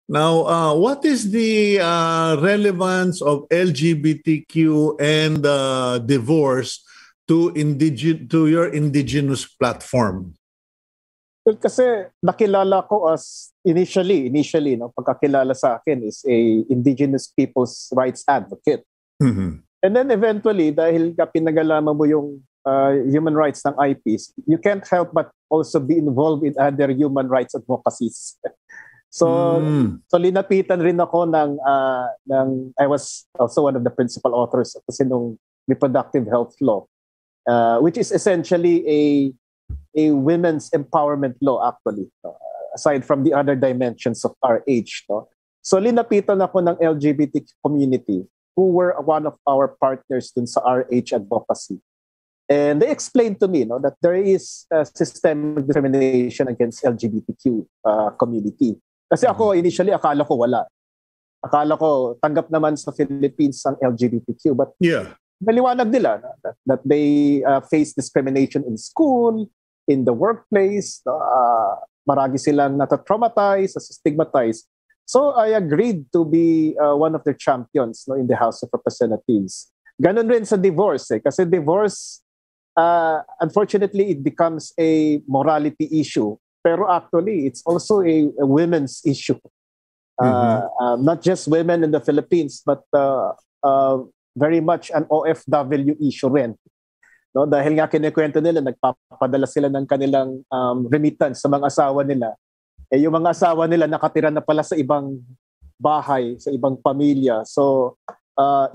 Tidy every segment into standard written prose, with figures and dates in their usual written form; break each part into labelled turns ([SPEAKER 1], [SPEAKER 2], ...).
[SPEAKER 1] Now, what is the relevance of LGBTQ and divorce to your indigenous platform?
[SPEAKER 2] Well, kasi nakilala ko as initially, no, pagkakilala sa akin is a indigenous people's rights advocate.
[SPEAKER 1] Mhm.
[SPEAKER 2] And then eventually, dahil pinagalaman mo yung human rights ng IPs, you can't help but also be involved in other human rights advocacies. So linapitan rin ako ng I was also one of the principal authors kasi nung reproductive health law, which is essentially a women's empowerment law actually, aside from the other dimensions of RH, no. So linapitan ako ng LGBT community who were one of our partners dun sa RH advocacy. And they explained to me, no, that there is systemic discrimination against LGBTQ community. Kasi ako, initially, akala ko wala. Akala ko, tanggap naman sa Philippines ang LGBTQ. But maliwanag nila that they face discrimination in school, in the workplace. Marami silang natatraumatize, stigmatized. So I agreed to be one of their champions, no, in the House of Representatives. Ganon rin sa divorce. Kasi divorce, unfortunately, it becomes a morality issue. Pero actually, it's also a women's issue. Not just women in the Philippines, but very much an OFW issue rin. No? Dahil nga kinikwento nila, nagpapadala sila ng kanilang remittance sa mga asawa nila. Eh, yung mga asawa nila nakatira na pala sa ibang bahay, sa ibang pamilya. So,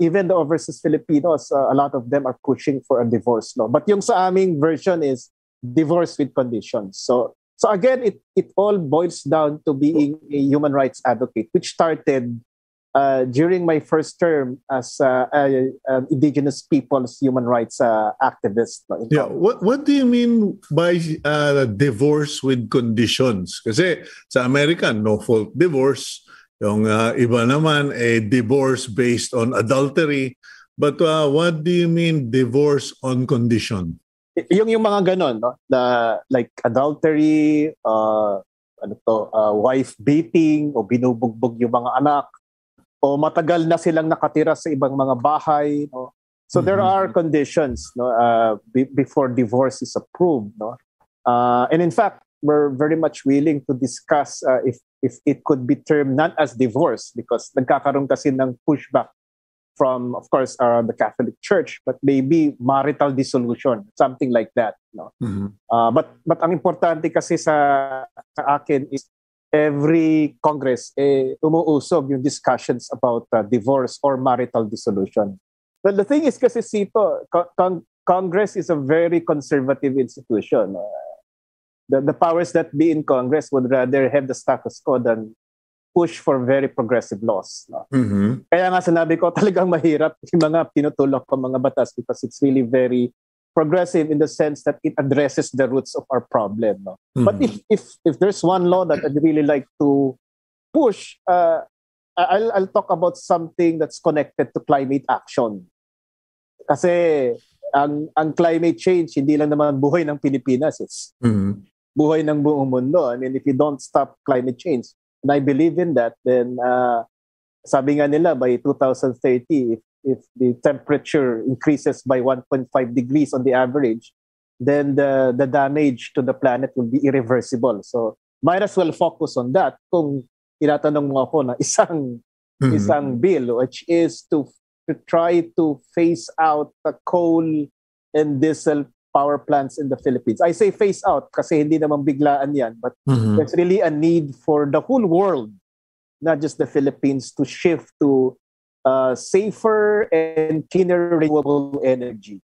[SPEAKER 2] even the overseas Filipinos, a lot of them are pushing for a divorce law. But yung sa aming version is divorce with conditions. So again, it all boils down to being a human rights advocate, which started during my first term as an indigenous people's human rights activist.
[SPEAKER 1] Yeah, what do you mean by divorce with conditions? Kasi sa America, no-fault divorce. Yung iba naman, a divorce based on adultery. But what do you mean divorce on condition?
[SPEAKER 2] Yung mga ganon, no? Like adultery, wife beating, o binubugbog yung mga anak, o matagal na silang nakatira sa ibang mga bahay, no? So there are conditions, no, before divorce is approved, no? And in fact, we're very much willing to discuss if it could be termed not as divorce, because nagkakaroon kasi ng pushback from, of course, the Catholic Church, but maybe marital dissolution, something like that. No? But ang importante kasi sa akin is every Congress umuusog yung discussions about divorce or marital dissolution. But the thing is kasi Sito, Congress is a very conservative institution. The powers that be in Congress would rather have the status quo than push for very progressive laws. No? Kaya nga sinabi ko, talagang mahirap yung mga pinutulok ko mga batas because it's really very progressive in the sense that it addresses the roots of our problem. No? But if there's one law that I'd really like to push, I'll talk about something that's connected to climate action. Kasi ang climate change, hindi lang naman buhay ng Pilipinas. It's buhay ng buong mundo. I mean, if you don't stop climate change, and I believe in that, then sabi nga nila by 2030, if the temperature increases by 1.5 degrees on the average, then the damage to the planet will be irreversible. So might as well focus on that kung tinatanong mo ako na isang bill, which is to try to phase out the coal and diesel power plants in the Philippines. I say phase out kasi hindi naman biglaan yan, but there's really a need for the whole world, not just the Philippines, to shift to safer and cleaner renewable energy.